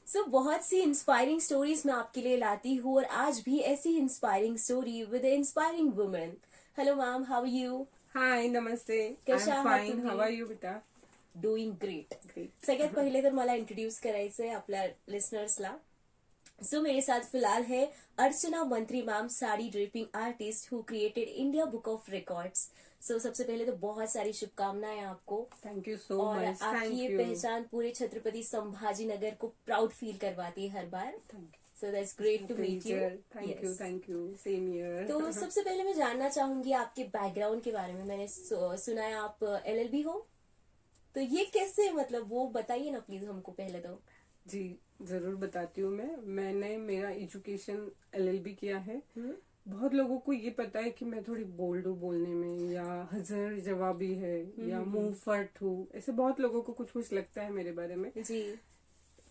बहुत सी inspiring stories मैं आपके लिए लाती हूँ और आज भी ऐसी inspiring story with inspiring woman. Hello ma'am, how are you? Hi नमस्ते. कशा आय एम आहात फाईन. तुम्ही? हाव आर यू बेटा? Doing great. ग्रेट. सगळ्यात पहिले तर मला इंट्रोड्यूस करायचंय आपल्या लिसनर्सला. मेरे साथ फिलहाल है अर्चना मंत्री ma'am, sari dripping artist who created India book of records. सबसे पहले तो बहुत सारी शुभकामनाएं आपको. थैंक यू सो और मच. आपकी थैंक ये यू. पहचान पूरे छत्रपति संभाजी नगर को प्राउड फील करवाती है हर बार. So that's great to meet you. Thank you. Same year. तो सबसे पहले मैं जानना चाहूंगी आपके बैकग्राउंड के बारे में. मैंने सुना है आप LLB हो, तो ये कैसे, मतलब वो बताइए ना प्लीज हमको पहले तो. जी जरूर बताती हूँ. मैंने मेरा एजुकेशन LLB किया है. बहुत लोगों को ये पता है कि मैं थोड़ी बोल्ड हूँ बोलने में, या हजर जवाबी है, या मुंह फट हूँ. ऐसे बहुत लोगों को कुछ कुछ लगता है मेरे बारे में. जी.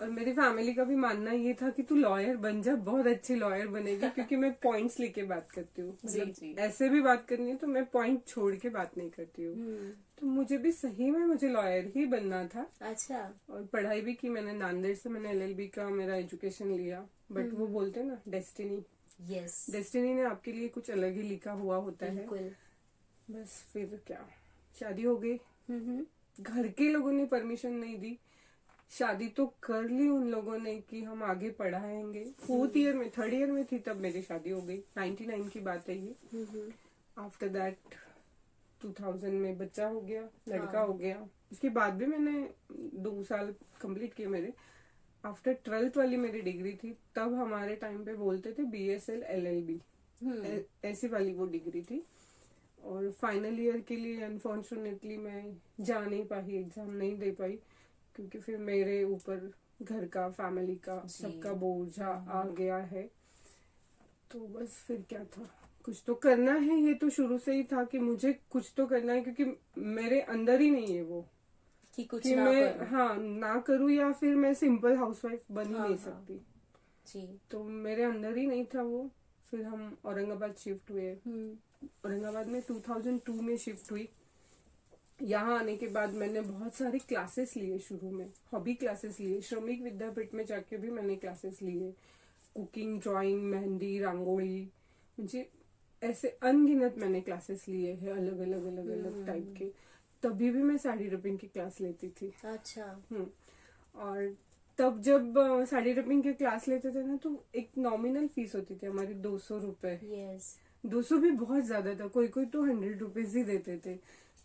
और मेरी फैमिली का भी मानना ये था कि तू लॉयर बन जा, बहुत अच्छी लॉयर बनेगी, क्योंकि मैं पॉइंट्स लेके बात करती हूँ. जी. ऐसे भी बात करनी है तो मैं पॉइंट छोड़ के बात नहीं करती हूँ. तो मुझे भी सही में मुझे लॉयर ही बनना था. अच्छा. और पढ़ाई भी की मैंने नांदेड़ से. मैंने LLB का मेरा एजुकेशन लिया. बट वो बोलते हैं ना, डेस्टिनी. यस. डेस्टिनी ने आपके लिए कुछ अलग ही लिखा हुआ होता है. बिल्कुल. बस फिर क्या, शादी हो गई. हम्म. घर के लोगों ने परमिशन नहीं दी. शादी तो कर ली उन लोगों ने कि हम आगे पढ़ाएंगे. 4th ईयर में, 3rd ईयर में थी तब मेरी शादी हो गई. 99 की बात है ये. आफ्टर दैट 2000 में बच्चा हो गया, लड़का हो गया. उसके बाद भी मैंने 2 साल कंप्लीट किए मेरे. आफ्टर 12th वाली मेरी डिग्री थी, तब हमारे टाइम पे बोलते थे BSL LLB. ऐसी वाली वो डिग्री थी. और फाइनल ईयर के लिए अनफॉर्चुनेटली मैं जा नहीं पाई, एग्जाम नहीं दे पाई, क्योंकि फिर मेरे ऊपर घर का, फैमिली का, सबका बोझा आ गया है. तो बस फिर क्या था, कुछ तो करना है. ये तो शुरू से ही था कि मुझे कुछ तो करना है, क्योंकि मेरे अंदर ही नहीं है वो कि कुछ कि ना मैं करूं. ना करूं, या फिर मैं सिंपल हाउसवाइफ बन ही नहीं सकती. जी. तो मेरे अंदर ही नहीं था वो. फिर हम औरंगाबाद शिफ्ट हुए. औरंगाबाद में 2002 में शिफ्ट हुई. यहाँ आने के बाद मैंने बहुत सारे क्लासेस लिए. शुरू में हॉबी क्लासेस लिए. श्रमिक विद्यापीठ में जाके भी मैंने क्लासेस लिए. कुकिंग, ड्राइंग, मेहंदी, रंगोली, मुझे ऐसे अनगिनत मैंने क्लासेस लिए हैं, अलग अलग अलग अलग टाइप के. तभी भी मैं साड़ी ड्रिपिंग की क्लास लेती थी. अच्छा. और तब जब साड़ी ड्रिपिंग की क्लास लेते थे ना, तो एक नॉमिनल फीस होती थी हमारी 200 रुपए. यस. 200 भी बहुत ज्यादा था. कोई कोई तो 100 रुपीज ही देते थे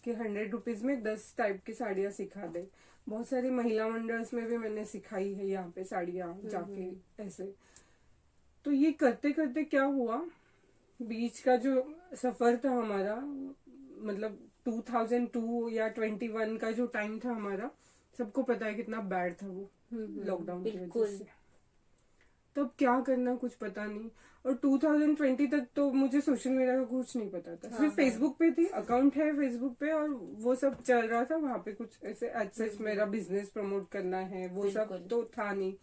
कि 100 रुपीज में 10 टाइप की साड़ियां सिखा दे. बहुत सारी महिला मंडल्स में भी मैंने सिखाई है यहाँ पे साड़ियां जाके ऐसे. तो ये करते करते क्या हुआ, बीच का जो सफर था हमारा, मतलब 2002 या 21 का जो टाइम था हमारा, सबको पता है कितना बैड था वो, लॉकडाउन की वजह से. तब क्या करना कुछ पता नहीं. और 2020 तक तो मुझे सोशल मीडिया का कुछ नहीं पता था. सिर्फ फेसबुक पे थी, अकाउंट है फेसबुक पे, और वो सब चल रहा था वहां पे. कुछ ऐसे सच मेरा बिजनेस प्रमोट करना है वो सब तो था नहीं.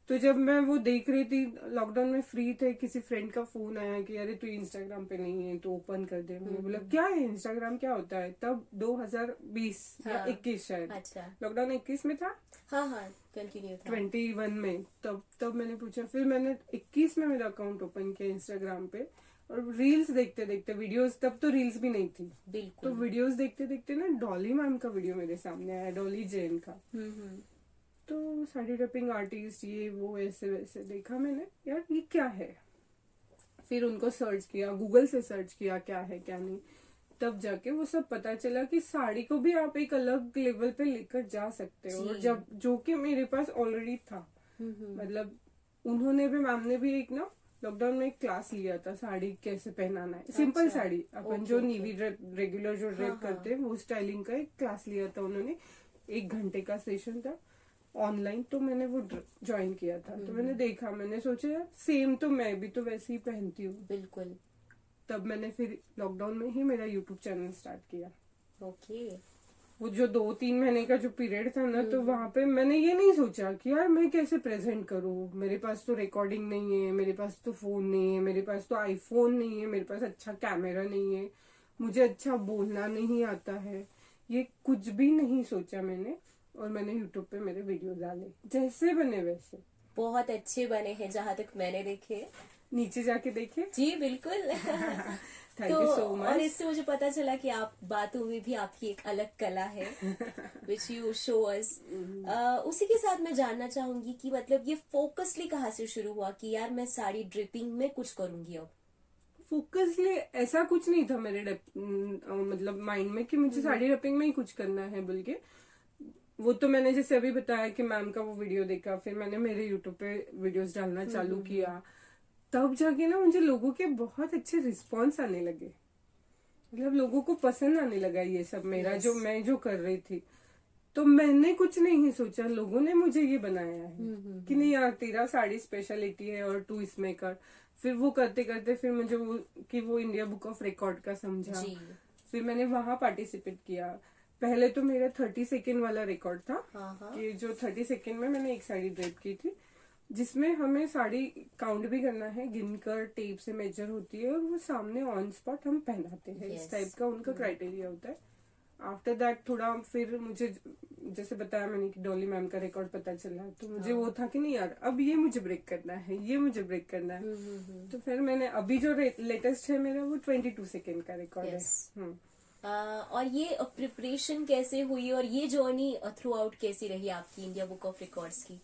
तो जब मैं वो देख रही थी, लॉकडाउन में फ्री थे, किसी फ्रेंड का फोन आया कि अरे तू इंस्टाग्राम पे नहीं है तो ओपन कर दे. मैंने बोला क्या है इंस्टाग्राम, क्या होता है. तब 2020 या 21 शायद. अच्छा. लॉकडाउन 21 में था. हाँ कंटिन्यू था. 21 में. तब मैंने पूछा. फिर मैंने 21 में मेरा अकाउंट ओपन किया इंस्टाग्राम पे. और रील्स देखते देखते, वीडियोस, तब तो रील्स भी नहीं थी. बिल्कुल. तो वीडियोस देखते देखते ना डॉली मैम का वीडियो मेरे सामने आया, डॉली जैन का. तो साड़ी ड्रिपिंग आर्टिस्ट, ये वो ऐसे वैसे देखा मैंने, यार ये क्या है. फिर उनको सर्च किया, गूगल से सर्च किया क्या है क्या नहीं. तब जाके वो सब पता चला कि साड़ी को भी आप एक अलग लेवल पे लेकर जा सकते हो. और जब जो कि मेरे पास ऑलरेडी था, मतलब उन्होंने भी, मैम ने भी एक ना लॉकडाउन में एक क्लास लिया था, साड़ी कैसे पहनाना है. सिंपल साड़ी अपन जो नीवी रेगुलर जो ड्रेप करते हैं वो स्टाइलिंग का एक क्लास लिया था उन्होंने. 1 घंटे का सेशन था ऑनलाइन. तो मैंने वो ज्वाइन किया था. तो मैंने देखा, मैंने सोचा यार सेम तो मैं भी तो वैसे ही पहनती हूँ. बिल्कुल. तब मैंने फिर लॉकडाउन में ही मेरा यूट्यूब चैनल स्टार्ट किया. ओके. वो जो 2-3 महीने का जो पीरियड था ना, तो वहां पे मैंने ये नहीं सोचा कि यार मैं कैसे प्रेजेंट करूँ. मेरे पास तो रिकॉर्डिंग नहीं है, मेरे पास तो फोन नहीं है, मेरे पास तो आईफोन नहीं है, मेरे पास अच्छा कैमरा नहीं है, मुझे अच्छा बोलना नहीं आता है. ये कुछ भी नहीं सोचा मैंने. और मैंने यूट्यूब पे मेरे वीडियो डाले, जैसे बने वैसे। बहुत अच्छे बने हैं जहां तक मैंने देखे। नीचे जाके देखे। जी बिल्कुल। थैंक तो यू सो और मच। इससे मुझे पता चला कि आप बातों में भी आपकी एक अलग कला है विच यू शो अस। उसी के साथ मैं जानना चाहूंगी कि मतलब ये फोकसली कहाँ से शुरू हुआ कि यार मैं साड़ी ड्रिपिंग में कुछ करूंगी अब। फोकसली ऐसा कुछ नहीं था मेरे मतलब माइंड में कि मुझे साड़ी रैपिंग में ही कुछ करना है, बल्कि वो तो मैंने जैसे अभी बताया कि मैम का वो वीडियो देखा, फिर मैंने मेरे यूट्यूब पे वीडियोस डालना चालू किया, तब जाके ना मुझे लोगों के बहुत अच्छे रिस्पॉन्स आने लगे। मतलब लोगों को पसंद आने लगा ये सब मेरा, Yes. जो मैं जो कर रही थी। तो मैंने कुछ नहीं सोचा, लोगों ने मुझे ये बनाया है कि नहीं यार तेरा साड़ी स्पेशलिटी है और तू इसमें कर। फिर वो करते करते फिर मुझे वो इंडिया बुक ऑफ रिकॉर्ड का समझा। जी। फिर मैंने वहां पार्टिसिपेट किया। पहले तो मेरा 30 सेकेंड वाला रिकॉर्ड था, हाँ। कि जो 30 सेकेंड में मैंने एक साड़ी ड्रेप की थी, जिसमें हमें साड़ी काउंट भी करना है, गिनकर टेप से मेजर होती है और वो सामने ऑन स्पॉट हम पहनाते हैं। Yes. इस टाइप का उनका क्राइटेरिया होता है। आफ्टर दैट थोड़ा फिर मुझे जैसे बताया मैंने कि डॉली मैम का रिकॉर्ड पता चला, तो मुझे वो था कि नहीं यार अब ये मुझे ब्रेक करना है, ये मुझे ब्रेक करना है। तो फिर मैंने अभी जो लेटेस्ट है मेरा वो 22 सेकेंड का रिकॉर्ड Yes. है। और ये प्रिपरेशन कैसे हुई और ये जर्नी थ्रू आउट कैसी रही आपकी इंडिया बुक ऑफ रिकॉर्ड्स की।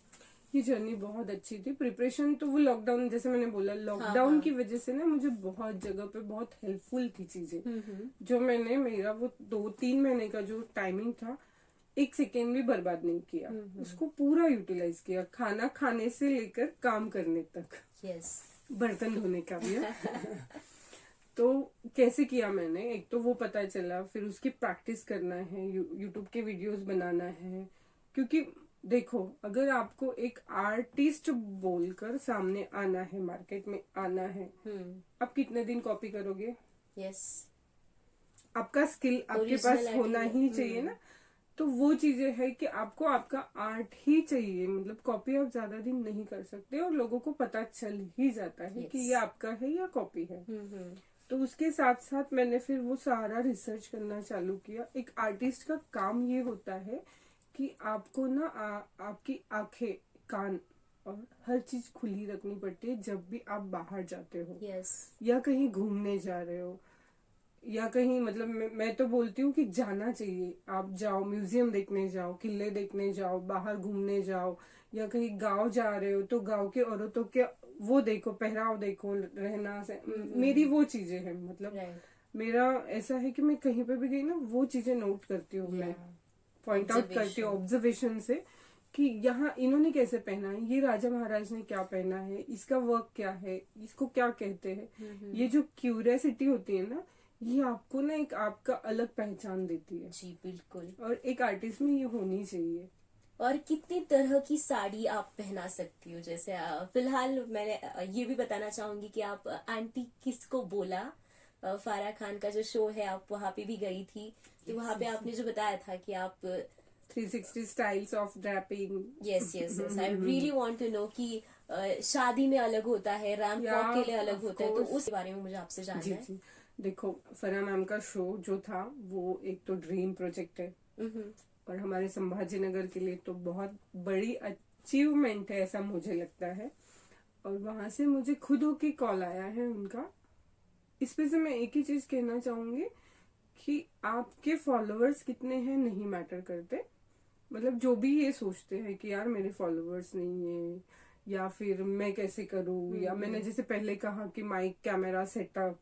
ये जर्नी बहुत अच्छी थी। प्रिपरेशन तो वो लॉकडाउन, जैसे मैंने बोला लॉकडाउन की वजह से ना मुझे बहुत जगह पे बहुत हेल्पफुल थी चीजें, जो मैंने मेरा वो 2-3 महीने का जो टाइमिंग था, 1 सेकेंड भी बर्बाद नहीं किया। उसको पूरा यूटिलाइज किया, खाना खाने से लेकर काम करने तक, यस। बर्तन धोने का भी तो कैसे किया मैंने, एक तो वो पता चला, फिर उसकी प्रैक्टिस करना है, यूट्यूब के वीडियोस बनाना है। क्योंकि देखो अगर आपको एक आर्टिस्ट बोलकर सामने आना है, मार्केट में आना है, आप कितने दिन कॉपी करोगे? यस। आपका स्किल आपके पास होना ही चाहिए ना। तो वो चीजें है कि आपको आपका आर्ट ही चाहिए, मतलब कॉपी आप ज्यादा दिन नहीं कर सकते और लोगों को पता चल ही जाता है कि ये आपका है या कॉपी है। तो उसके साथ साथ मैंने फिर वो सारा रिसर्च करना चालू किया। एक आर्टिस्ट का काम ये होता है कि आपको ना आपकी आंखें, कान और हर चीज खुली रखनी पड़ती है जब भी आप बाहर जाते हो, यस। या कहीं घूमने जा रहे हो, या कहीं मतलब मैं तो बोलती हूँ कि जाना चाहिए। आप जाओ, म्यूजियम देखने जाओ, किले देखने जाओ, बाहर घूमने जाओ, या कहीं गांव जा रहे हो तो गांव के औरतों के वो देखो, पहराव देखो, रहना से मेरी वो चीजें हैं। मतलब मेरा ऐसा है कि मैं कहीं पे भी गई ना वो चीजें नोट करती हूँ, मैं पॉइंट आउट करती हूँ ऑब्जर्वेशन से कि यहाँ इन्होंने कैसे पहना है, ये राजा महाराज ने क्या पहना है, इसका वर्क क्या है, इसको क्या कहते हैं। ये जो क्यूरियोसिटी होती है ना, ये आपको ना एक आपका अलग पहचान देती है। जी बिल्कुल। और एक आर्टिस्ट में ये होनी चाहिए। और कितनी तरह की साड़ी आप पहना सकती हो, जैसे फिलहाल मैं ये भी बताना चाहूंगी कि आप आंटी किसको बोला फारा खान का जो शो है, आप वहां पे भी गई थी, तो वहां पे आपने जो बताया था कि आप 360 styles of draping. Yes yes yes, I really want to know कि शादी में अलग होता है, रैंप वॉक के लिए अलग होता है, तो उस बारे में मुझे आपसे जानना है। जी देखो, फरा मैम का शो जो था वो एक तो ड्रीम प्रोजेक्ट है, और हमारे संभाजी नगर के लिए तो बहुत बड़ी अचीवमेंट है, ऐसा मुझे लगता है। और वहां से मुझे खुद होके कॉल आया है उनका। इस पे से मैं एक ही चीज कहना चाहूंगी कि आपके फॉलोअर्स कितने हैं नहीं मैटर करते। मतलब जो भी ये सोचते हैं कि यार मेरे फॉलोअर्स नहीं है, या फिर मैं कैसे करूँ, या मैंने जैसे पहले कहा कि माइक, कैमरा, सेटअप,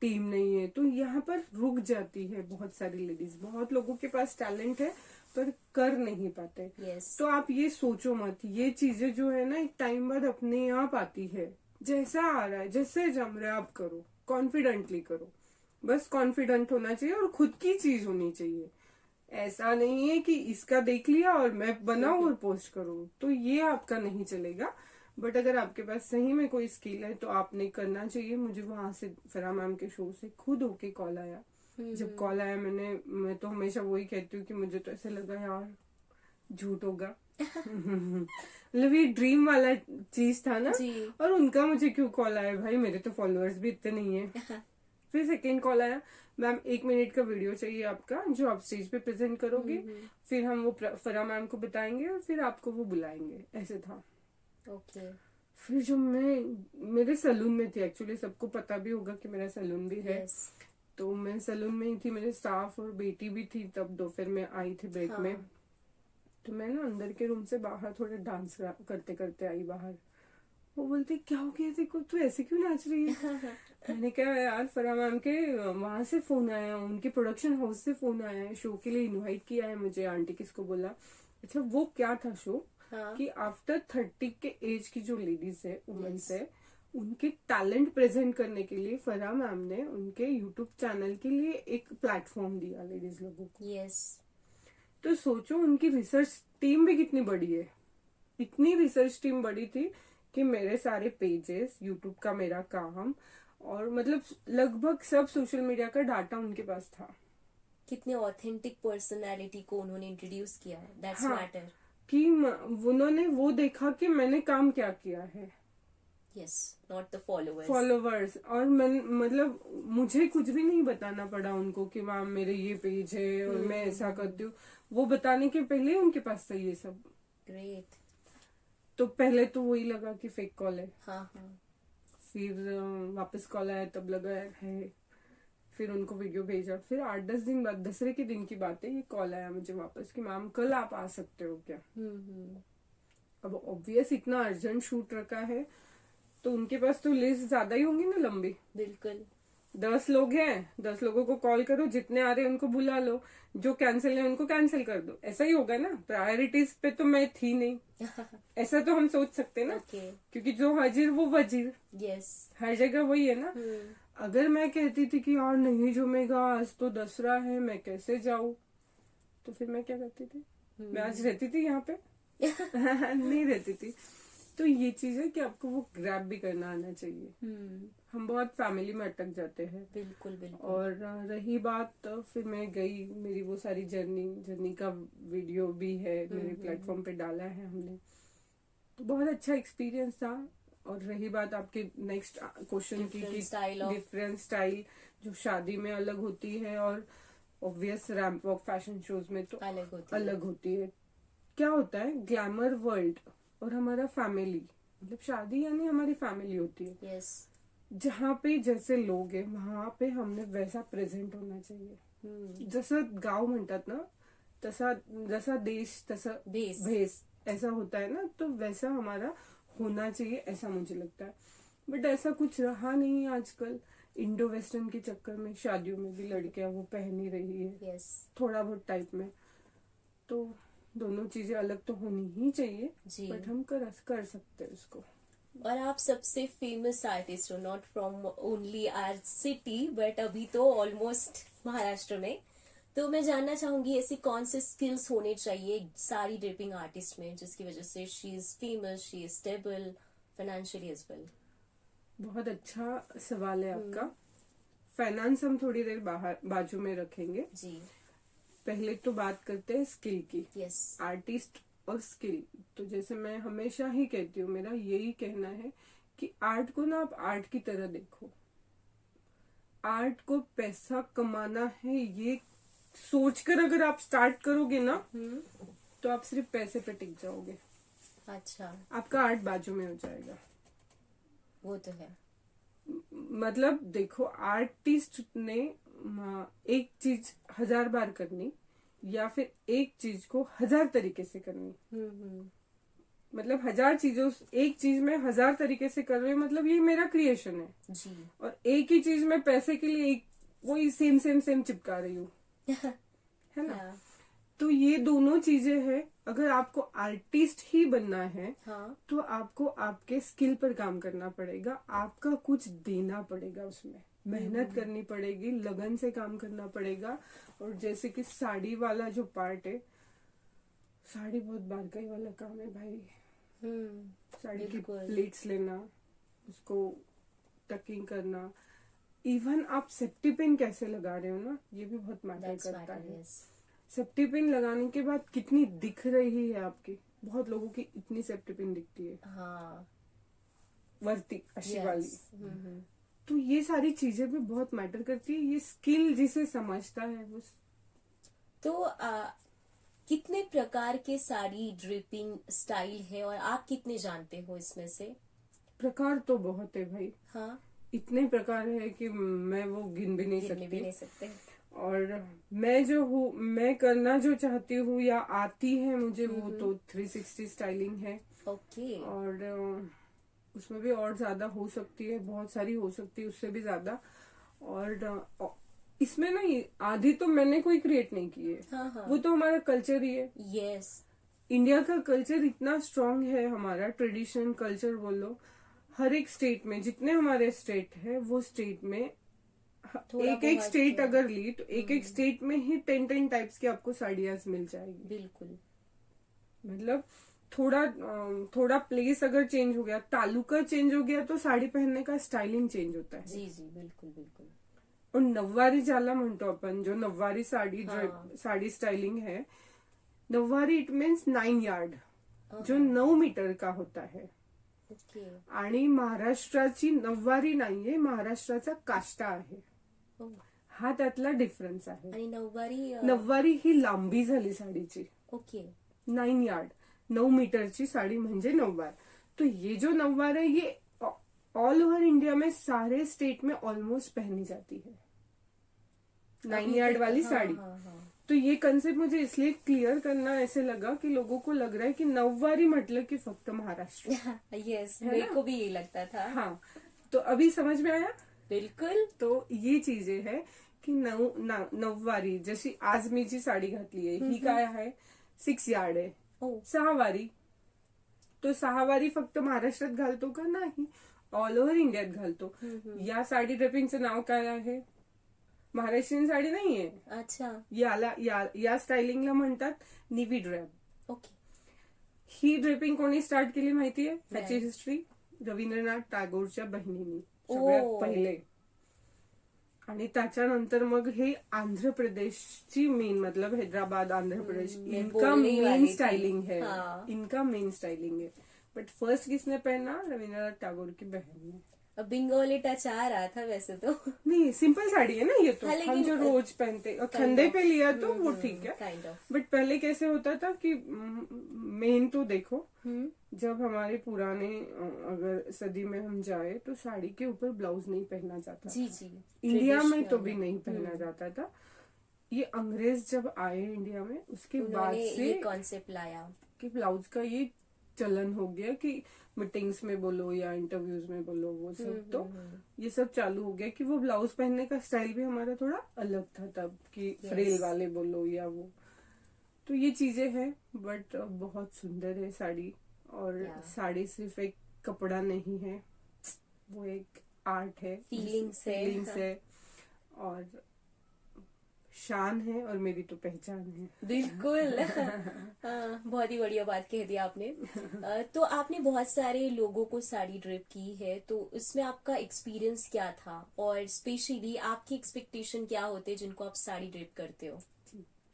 टीम नहीं है, तो यहाँ पर रुक जाती है बहुत सारी लेडीज। बहुत लोगों के पास टैलेंट है पर कर नहीं पाते। तो आप ये सोचो मत, ये चीजें जो है ना एक टाइम बाद अपने आप आती है। जैसा आ रहा है, जैसे जम रहा है आप करो, कॉन्फिडेंटली करो। बस कॉन्फिडेंट होना चाहिए और खुद की चीज होनी चाहिए। ऐसा नहीं है कि इसका देख लिया और मैं बनाऊं और पोस्ट करूं, तो ये आपका नहीं चलेगा। बट अगर आपके पास सही में कोई स्किल है तो आपने करना चाहिए। मुझे वहां से फरा मैम के शो से खुद होके कॉल आया। जब कॉल आया मैं तो हमेशा वही कहती हूँ कि मुझे तो ऐसे लगा यार झूठ होगा मतलब ये ड्रीम वाला चीज था ना। और उनका मुझे क्यों कॉल आया, भाई मेरे तो फॉलोअर्स भी इतने नहीं है। फिर सेकेंड कॉल आया, मैम 1 मिनट का वीडियो चाहिए आपका जो आप स्टेज पे प्रेजेंट करोगे, फिर हम वो फरा मैम को बताएंगे और फिर आपको वो बुलाएंगे, ऐसे था। ओके। फिर जो मैं मेरे सैलून में थी, एक्चुअली सबको पता भी होगा कि मेरा सैलून भी है, यस। तो मैं सैलून में ही थी, मेरे स्टाफ और बेटी भी थी, तब दोपहर में आई थी ब्रेक में। हाँ। तो मैं ना अंदर के रूम से बाहर थोड़ा डांस करते करते आई बाहर। वो बोलती क्या हो गया देखो, तू ऐसे क्यों नाच रही है? मैंने कहा यार फरा मैम के वहां से फोन आया, उनके प्रोडक्शन हाउस से फोन आया है, शो के लिए इनवाइट किया है मुझे, आंटी किसको बोला। अच्छा वो क्या था शो, हाँ। कि आफ्टर 30 के एज की जो लेडीज है, वुमेन्स Yes. है, उनके टैलेंट प्रेजेंट करने के लिए फरा मैम ने उनके यूट्यूब चैनल के लिए एक प्लेटफॉर्म दिया लेडीज लोगों को। यस। तो सोचो उनकी रिसर्च टीम भी कितनी बड़ी है। इतनी रिसर्च टीम बड़ी थी कि मेरे सारे पेजेस, यूट्यूब का मेरा काम, और मतलब लगभग सब सोशल मीडिया का डाटा उनके पास था। कितने ऑथेंटिक पर्सनालिटी को उन्होंने इंट्रोड्यूस किया है, दैट्स हाँ। मैटर। कि उन्होंने वो देखा कि मैंने काम क्या किया है, yes, not the followers. Followers. और मैं मतलब मुझे कुछ भी नहीं बताना पड़ा उनको कि मैम मेरे ये पेज है और मैं ऐसा करती हूँ, वो बताने के पहले ही उनके पास था ये सब। ग्रेट। तो पहले तो वही लगा कि फेक कॉल है, हाँ हाँ। फिर वापस कॉल आया तब लगा है, फिर उनको वीडियो भेजा, फिर 8-10 दिन बाद, दसरे के दिन की बात है, ये कॉल आया मुझे वापस कि मैम कल आप आ सकते हो क्या। अब ऑब्वियस इतना अर्जेंट शूट रखा है, तो उनके पास तो लिस्ट ज्यादा ही होंगी ना, लंबी। बिल्कुल। 10 लोग हैं, 10 लोगों को कॉल करो, जितने आ रहे हैं उनको बुला लो, जो कैंसिल है उनको कैंसिल कर दो, ऐसा ही होगा ना। प्रायोरिटीज पे तो मैं थी नहीं, ऐसा तो हम सोच सकते ना, ओके। क्योंकि जो हाजिर वो वजीर, यस। हर जगह वही है ना। अगर मैं कहती थी कि यार नहीं जमेगा, आज तो दसरा है, मैं कैसे जाऊं, तो फिर मैं क्या करती थी, मैं आज रहती थी यहाँ पे नहीं रहती थी। तो ये चीज है कि आपको वो ग्रैब भी करना आना चाहिए। हम बहुत फैमिली में अटक जाते हैं। बिल्कुल बिल्कुल। और रही बात, तो फिर मैं गई, मेरी वो सारी जर्नी का वीडियो भी है मेरे प्लेटफॉर्म पे डाला है हमने, तो बहुत अच्छा एक्सपीरियंस था। और रही बात आपके नेक्स्ट क्वेश्चन की, डिफरेंट स्टाइल जो शादी में अलग होती है और obvious ramp walk fashion shows में तो अलग होती है। क्या होता है, ग्लैमर वर्ल्ड और हमारा फैमिली, मतलब शादी यानी हमारी फैमिली होती है। यस। जहाँ पे जैसे लोग हैं वहां पे हमने वैसा प्रेझेंट होना चाहिए। जसं गाव म्हणतात ना, तसा जसा देश तसा भेस, ऐसा होता है ना, तो वैसा हमारा होना चाहिए, ऐसा मुझे लगता है। बट ऐसा कुछ रहा नहीं आजकल। इंडो वेस्टर्न के चक्कर में शादियों में भी लड़कियां वो पहन ही रही है, यस। थोड़ा बहुत टाइप में। तो दोनों चीजें अलग तो होनी ही चाहिए, बट हम कर सकते हैं उसको। और आप सबसे फेमस आर्टिस्ट हो, not from only our city but अभी तो ऑलमोस्ट महाराष्ट्र में। तो मैं जानना चाहूंगी ऐसी कौन से स्किल्स होने चाहिए साड़ी ड्रेपिंग आर्टिस्ट में, जिसकी वजह से she is famous, she is stable financially as well. बहुत अच्छा सवाल है आपका। फाइनेंस हम थोड़ी देर बाजू में रखेंगे जी। पहले तो बात करते हैं स्किल की। यस। आर्टिस्ट और स्किल, तो जैसे मैं हमेशा ही कहती हूँ, मेरा यही कहना है कि आर्ट को ना आप आर्ट की तरह देखो। आर्ट को पैसा कमाना है ये सोचकर अगर आप स्टार्ट करोगे ना, तो आप सिर्फ पैसे पे टिक जाओगे। अच्छा। आपका आर्ट बाजू में हो जाएगा। वो तो है। मतलब देखो, आर्टिस्ट ने एक चीज 1000 बार करनी या फिर एक चीज को 1000 तरीके से करनी, मतलब 1000 चीजों, एक चीज में 1000 तरीके से कर रहे हो, मतलब ये मेरा क्रिएशन है जी। और एक ही चीज में पैसे के लिए एक वही सेम चिपका रही हूँ है ना। तो ये दोनों चीजें हैं। अगर आपको आर्टिस्ट ही बनना है, तो आपको आपके स्किल पर काम करना पड़ेगा, आपका कुछ देना पड़ेगा, उसमें मेहनत करनी पड़ेगी, लगन से काम करना पड़ेगा। और जैसे कि साड़ी वाला जो पार्ट है, साड़ी बहुत बारकाई वाला काम है भाई। साड़ी की प्लेट्स लेना, उसको टकिंग करना, इवन आप सेफ्टी पिन कैसे लगा रहे हो ना, ये भी बहुत मैटर करता है। सेफ्टी पिन लगाने के बाद कितनी दिख रही है आपकी, बहुत लोगों की इतनी सेफ्टी पिन दिखती है, हाँ, वर्ती अशी वाली। तो ये सारी चीजें भी बहुत मैटर करती है, ये स्किल जिसे समझता है वो। तो कितने प्रकार के साड़ी ड्रिपिंग स्टाइल है और आप कितने जानते हो इसमें से? प्रकार तो बहुत है भाई, हाँ, इतने प्रकार है कि मैं वो गिन भी नहीं गिनने भी सकती। नहीं सकते। और मैं जो हूँ, मैं करना जो चाहती हूँ या आती है मुझे, वो तो 360 स्टाइलिंग है। ओके। और उसमें भी और ज्यादा हो सकती है, बहुत सारी हो सकती है, उससे भी ज्यादा। और इसमें ना आधी तो मैंने कोई क्रिएट नहीं की है, हाँ हाँ। वो तो हमारा कल्चर ही है। यस। इंडिया का कल्चर इतना स्ट्रांग है, हमारा ट्रेडिशन कल्चर बोलो, हर एक स्टेट में, जितने हमारे स्टेट है वो स्टेट में थोड़ा एक एक बहुत, स्टेट अगर ली तो एक एक स्टेट में ही 10 टाइप्स की आपको साड़ियां मिल जाएगी। बिल्कुल। मतलब थोड़ा प्लेस अगर चेंज हो गया, तालुका चेंज हो गया, तो साड़ी पहनने का स्टाइलिंग चेंज होता है। जी जी, बिल्कुल बिल्कुल। और नववारी ज्याला म्हणतो अपन, जो नववारी साड़ी हाँ. साड़ी स्टाइलिंग है, नववारी इट मीन्स 9 यार्ड, जो हाँ. 9 मीटर का होता है। ओके. आणि महाराष्ट्राची नववारी नाहीये, महाराष्ट्राचा काष्टा आहे, ओ. हा त्यातला डिफरन्स आहे। आणि नऊवारी नववारी ही लांबी झाली साडीची, ओके. 9 यार्ड, 9 मीटरची साड़ी म्हणजे नववार। तो ये जो नववार है, ये ऑल ओवर इंडिया में सारे स्टेट में ऑलमोस्ट पहनी जाती है, 9 यार्ड वाली हाँ, साड़ी। हाँ, हाँ. तो ये कंसेप्ट मुझे इसलिए क्लियर करना ऐसे लगा कि लोगों को लग रहा है कि नववारी मतलब कि फक्त महाराष्ट्र। यस, है मेरे ना? को भी यही लगता था. हाँ, तो अभी समझ में आया। बिल्कुल. तो ये चीजें है की नववारी, जशी आज मी जी साडी घातली आहे ही काय आहे, 6 यार्ड आहे। ओ. सहावारी, तो सहावारी फक्त महाराष्ट्रात घालतो का? नाही, ऑल ओव्हर इंडियात घालतो। या साडी ड्रेपिंगचं नाव काय आहे? महाराष्ट्रीयन साडी नाहीये, अच्छा. या स्टायलिंगला म्हणतात निवी ड्रेप। ओके. ही ड्रेपिंग कोणी स्टार्ट केली माहितीये? नाही. त्याची हिस्ट्री रवींद्रनाथ टागोरच्या बहिणींनी ओ. सगळ्यात पहिले। आणि त्याच्यानंतर मग हे आंध्र प्रदेशची मेन, मतलब हैदराबाद आंध्र प्रदेश, मैं इनका बोलने ही मेन वाली थी. स्टाइलिंग है। हाँ. इनका मेन स्टाइलिंग है। बट फर्स्ट किसने पहना? रवींद्रनाथ टैगोर की बहन ने। अब बिंगोली टच आ रहा था वैसे तो. नहीं, सिंपल साड़ी है ना ये तो, हाँ, हम लेकिन जो रोज पहनते, और कंधे पे लिया तो वो ठीक है। Kind of. बट पहले कैसे होता था कि मेन तो देखो, जब हमारे पुराने अगर सदी में हम जाए तो साड़ी के ऊपर ब्लाउज नहीं पहना जाता। जी जी. इंडिया में तो Traditional भी नहीं पहना जाता था। ये अंग्रेज जब आए इंडिया में, उसके बाद उन्होंने से ये कॉन्सेप्ट लाया कि ब्लाउज का ये चलन हो गया कि मीटिंग्स में बोलो या इंटरव्यूज में बोलो, वो सब तो ये सब चालू हो गया कि वो ब्लाउज पहनने का स्टाइल भी हमारा थोड़ा अलग था तब, कि फ्रेल वाले बोलो या वो। तो ये चीजें हैं, बट बहुत सुंदर है साड़ी। और साड़ी सिर्फ एक कपड़ा नहीं है, वो एक आर्ट है, फीलिंग्स है और शान है, और मेरी तो पहचान है। बिल्कुल. बहुत ही बढ़िया बात कह दी आपने. तो आपने बहुत सारे लोगों को साड़ी ड्रिप की है, तो उसमें आपका एक्सपीरियंस क्या था, और स्पेशली आपकी एक्सपेक्टेशन क्या होते जिनको आप साड़ी ड्रिप करते हो?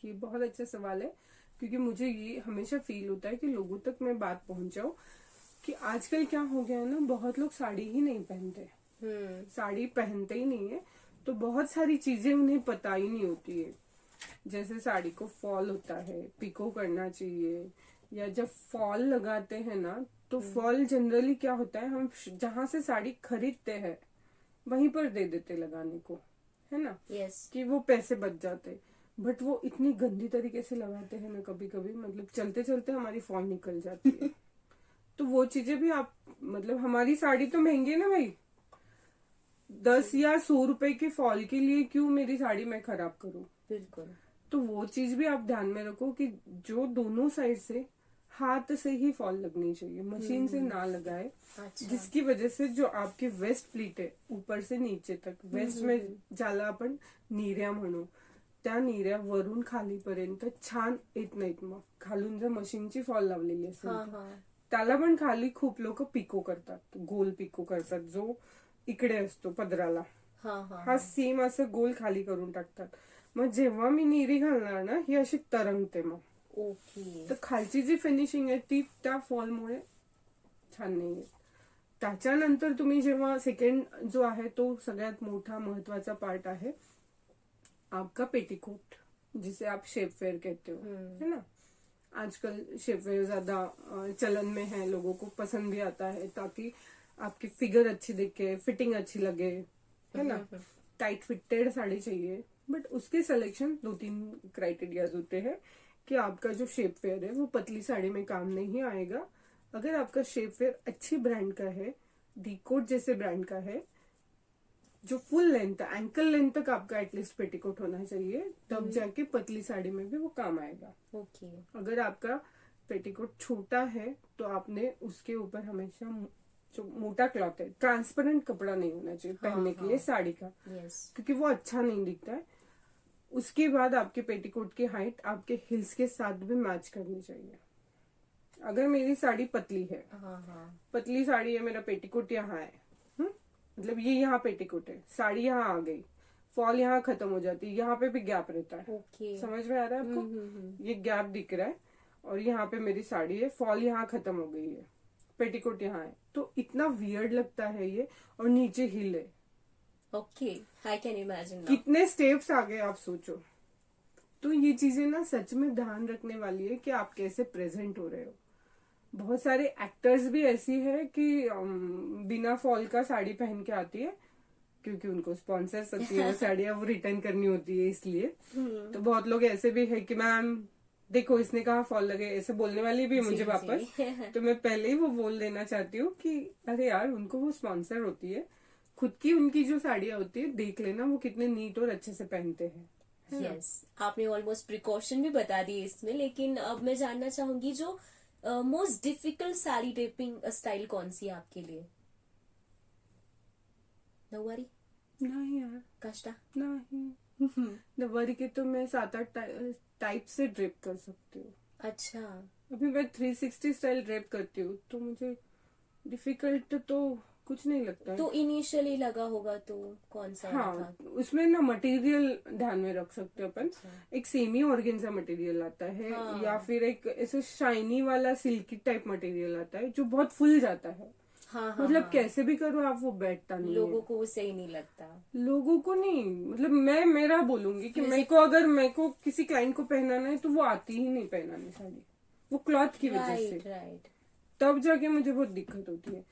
ये बहुत अच्छा सवाल है, क्योंकि मुझे ये हमेशा फील होता है कि लोगों तक मैं बात पहुंच जाऊं कि आजकल क्या हो गया है ना, बहुत लोग साड़ी ही नहीं पहनते, साड़ी पहनते ही नहीं है। तो बहुत सारी चीजें उन्हें पता ही नहीं होती है, जैसे साड़ी को फॉल होता है, पिको करना चाहिए, या जब फॉल लगाते हैं ना, तो फॉल जनरली क्या होता है, हम जहां से साड़ी खरीदते हैं वहीं पर दे देते लगाने को, है ना? यस. कि वो पैसे बच जाते। बट वो इतनी गंदी तरीके से लगाते हैं ना, कभी कभी मतलब चलते चलते हमारी फॉल निकल जाती है। तो वो चीजें भी आप, मतलब हमारी साड़ी तो महंगी है ना भाई, 10 या 100 रुपए के फॉल के लिए क्यों मेरी साड़ी मैं खराब करूं? बिल्कुल. तो वो चीज भी आप ध्यान में रखो कि जो दोनों साइड से हाथ से ही फॉल लगनी चाहिए, मशीन से ना लगाए। अच्छा. जिसकी वजह से जो आपके वेस्ट प्लीट है ऊपर से नीचे तक, वेस्ट में ज्याला आपण नीऱ्या म्हणू, त्या नीऱ्या वरून खालीपर्यंत छान येत नाहीत। मग खालून जर मशीनची फॉल लावलेली असेल तर त्याला पण खाली खूप लोक पिको करतात, गोल पिको करतात, जो इकडे असतो पदराला, हा सेम असं गोल खाली करून टाकतात। मग जेव्हा मी नीरी घालणार ना, ही अशी तरंगते मग. ओके. तर खालची जी फिनिशिंग आहे ती त्या फॉलमुळे छान नाही आहे। त्याच्यानंतर तुम्ही जेव्हा सेकंड जो आहे तो सगळ्यात मोठा महत्वाचा पार्ट आहे आपका पेटीकोट, जिसे आप शेपवेयर कहते हो, है ना। आजकल शेपवेयर ज्यादा चलन में है, लोगों को पसंद भी आता है, ताकि आपकी फिगर अच्छी दिखे, फिटिंग अच्छी लगे, है ना। टाइट फिटेड साड़ी चाहिए, बट उसके सिलेक्शन 2-3 क्राइटेरियाज होते हैं कि आपका जो शेपवेयर है वो पतली साड़ी में काम नहीं आएगा। अगर आपका शेपवेयर अच्छी ब्रांड का है, डीकोट जैसे ब्रांड का है, जो फुल लेंथ एंकल लेंथ तक आपका एटलीस्ट पेटीकोट होना चाहिए, तब जाके पतली साड़ी में भी वो काम आएगा। ओके। अगर आपका पेटीकोट छोटा है तो आपने उसके ऊपर हमेशा जो मोटा क्लॉथ है, ट्रांसपेरेंट कपड़ा नहीं होना चाहिए पहनने के लिए साड़ी का, यस। क्योंकि वो अच्छा नहीं दिखता है। उसके बाद आपके पेटीकोट की हाइट आपके हिल्स के साथ भी मैच करनी चाहिए। अगर मेरी साड़ी पतली है, पतली साड़ी है, मेरा पेटीकोट यहाँ है, मतलब ये यहाँ पेटीकोट है, साड़ी यहाँ आ गई, फॉल यहाँ खत्म हो जाती है, यहाँ पे भी गैप रहता है। ओके। समझ में आ रहा है आपको? ये गैप दिख रहा है और यहाँ पे मेरी साड़ी है, फॉल यहाँ खत्म हो गई है, पेटीकोट यहाँ है, तो इतना वियर्ड लगता है ये, और नीचे हिल है। Okay, I can imagine. कितने स्टेप्स आ गए आप सोचो। तो ये चीजें ना सच में ध्यान रखने वाली है कि आप कैसे प्रेजेंट हो रहे हो। बहुत सारे एक्टर्स भी ऐसी है कि बिना फॉल का साड़ी पहन के आती है, क्योंकि उनको स्पॉन्सर्स होती है वो साड़ियाँ, वो रिटर्न करनी होती है इसलिए। तो बहुत लोग ऐसे भी है कि मैम देखो इसने कहा फॉल लगे, ऐसे बोलने वाली भी मुझे वापस। तो मैं पहले ही वो बोल देना चाहती हूँ कि अरे यार, उनको वो स्पॉन्सर होती है, खुद की उनकी जो साड़ियाँ होती है देख लेना वो कितने नीट और अच्छे से पहनते हैं। यस, आपने ऑलमोस्ट प्रिकॉशन भी बता दिए इसमें, लेकिन अब मैं जानना चाहूंगी जो most difficult sari draping style कौन सी है आपके लिए? नौवारी? नहीं यार, काष्टा? नहीं। नौवारी के तो मैं 7-8 टाइप से ड्रेप कर सकती हूँ। अच्छा। अभी मैं 360 स्टाइल ड्रेप करती हूँ, तो मुझे डिफिकल्ट तो कुछ नहीं लगता है। तो इनिशियली लगा होगा तो कौन सा था? उसमें ना मटेरियल ध्यान में रख सकते हो अपन। एक सेमी ऑर्गेन्जा मटेरियल आता है, या फिर एक ऐसे शाइनी वाला सिल्की टाइप मटेरियल आता है जो बहुत फुल जाता है। मतलब कैसे भी करो आप, वो बैठता नहीं, लोगों को वो सही नहीं लगता। लोगों को नहीं, मतलब मैं मेरा बोलूंगी कि मेरे को, अगर मेरे को किसी क्लाइंट को पहनाना है तो वो आती ही नहीं पहनाने साड़ी, वो क्लॉथ की वजह से। राइट। तब जाके मुझे बहुत दिक्कत होती है।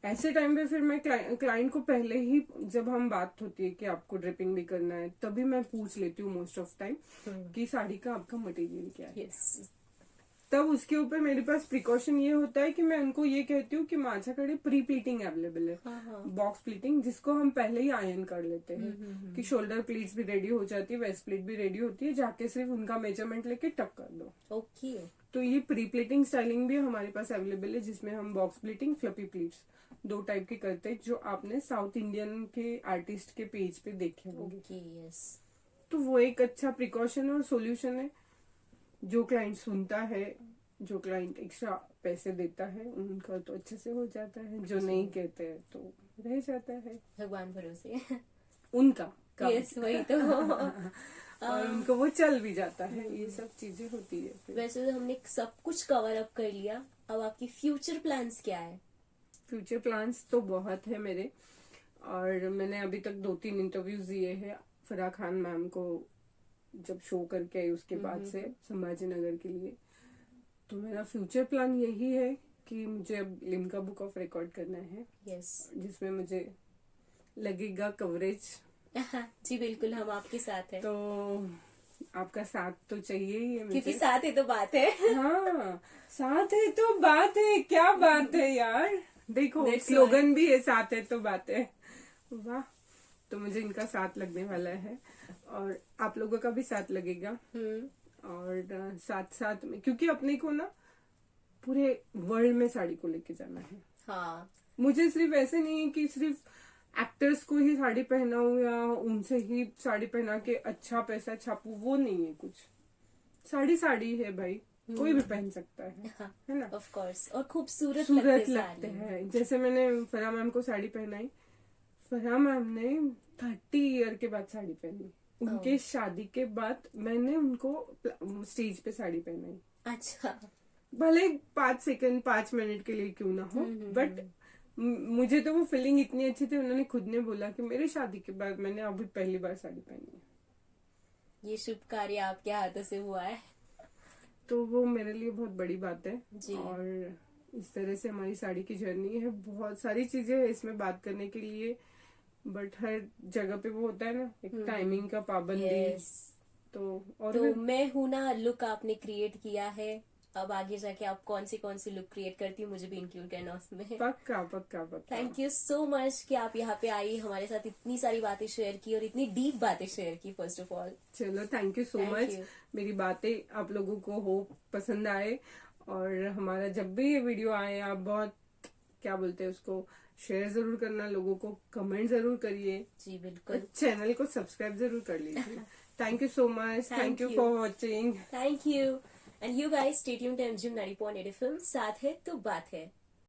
ऐसे टाइम पे फिर मैं क्लाइंट को पहले ही, जब हम बात होती है कि आपको ड्रिपिंग भी करना है, तभी मैं पूछ लेती हूँ मोस्ट ऑफ टाइम कि साड़ी का आपका मटेरियल क्या है। तब उसके ऊपर मेरे पास प्रिकॉशन ये होता है कि मैं उनको ये कहती हूँ कि माझ्याकडे प्री प्लीटिंग अवेलेबल है, बॉक्स प्लीटिंग, जिसको हम पहले ही आयरन कर लेते हैं कि शोल्डर प्लीट्स भी रेडी हो जाती है, वेस्ट प्लीट भी रेडी होती है, जाके सिर्फ उनका मेजरमेंट लेके टक कर दो। ओके। तो ये प्री प्लीटिंग स्टाइलिंग भी हमारे पास अवेलेबल है, जिसमें हम box pleating, fluffy pleats 2 type के करते हैं, जो आपने साउथ इंडियन के आर्टिस्ट के पेज पे देखे होंगे। तो वो एक अच्छा प्रिकॉशन और सोल्यूशन है। जो क्लाइंट सुनता है, जो क्लाइंट एक्स्ट्रा पैसे देता है, उनका तो अच्छे से हो जाता है, जो नहीं कहते हैं तो रह जाता है। भगवान भरोसे उनका यस, वही तो। और उनको वो चल भी जाता है। ये सब चीजें होती है। वैसे तो हमने सब कुछ कवर अप कर लिया, अब आपकी फ्यूचर प्लान्स क्या है? फ्यूचर प्लान्स तो बहुत है मेरे, और मैंने अभी तक 2-3 इंटरव्यूज दिए हैं फराह खान मैम को, जब शो करके आई उसके बाद से, संभाजी नगर के लिए। तो मेरा फ्यूचर प्लान यही है कि मुझे अब लिम्का बुक ऑफ रिकॉर्ड करना है। जिसमें मुझे लगेगा कवरेज। जी बिल्कुल, हम आपके साथ हैं। तो आपका साथ तो चाहिए ही है मुझे, क्योंकि साथ है तो बात है। हाँ, साथ है तो बात है, क्या बात है यार। देखो स्लोगन भी है, साथ है तो बात है। वाह। तो मुझे इनका साथ लगने वाला है, और आप लोगों का भी साथ लगेगा। और साथ साथ में, क्योंकि अपने को ना पूरे वर्ल्ड में साड़ी को लेके जाना है। मुझे सिर्फ ऐसे नहीं है कि सिर्फ एक्टर्स को ही साड़ी पहनाऊं या उनसे ही साड़ी पहना के अच्छा पैसा छापू, वो नहीं है कुछ। साड़ी साड़ी है भाई, कोई भी पहन सकता है ना। ऑफ कोर्स, और खूबसूरत लगते हैं। जैसे मैंने फराह मैम को साड़ी पहनाई, फराह मैम ने 30 ईयर के बाद साड़ी पहनी। उनके शादी के बाद मैंने उनको स्टेज पे साड़ी पहनाई। अच्छा। भले 5 सेकंड 5 मिनट के लिए क्यों ना हो, बट मुझे तो वो फीलिंग इतनी अच्छी थी, उन्होंने खुद ने बोला कि मेरी शादी के बाद मैंने अभी पहली बार साड़ी पहनी है। ये शुभ कार्य आपके हाथों से हुआ है। तो वो मेरे लिए बहुत बड़ी बात है। जी। और इस तरह से हमारी साड़ी की जर्नी है, बहुत सारी चीजें हैं इसमें बात करने के लिए, बट हर जगह पे वो होता है ना एक टाइमिंग का पाबंदी। यस। और तो भी मैं हूं ना लुक आपने क्रिएट किया है, अब आगे जाके आप कौन सी लुक क्रिएट करती हूँ मुझे भी इंक्लूड करना उसमें। पक्का पक्का पक्का। थैंक यू सो मच कि आप यहाँ पे आई, हमारे साथ इतनी सारी बातें शेयर की और इतनी डीप बातें शेयर की। फर्स्ट ऑफ ऑल चलो thank you so Thank much. you. मेरी बातें आप लोगों को हो पसंद आए, और हमारा जब भी ये वीडियो आए आप बहुत क्या बोलते हैं उसको शेयर जरूर करना, लोगों को कमेंट जरूर करिए, जी बिल्कुल। चैनल को सब्सक्राइब जरूर कर लीजिए। Thank you so much. Thank thank you you. For watching. Thank you and you guys stay tuned to MGM 90.8 FM। साथ है तो बात है।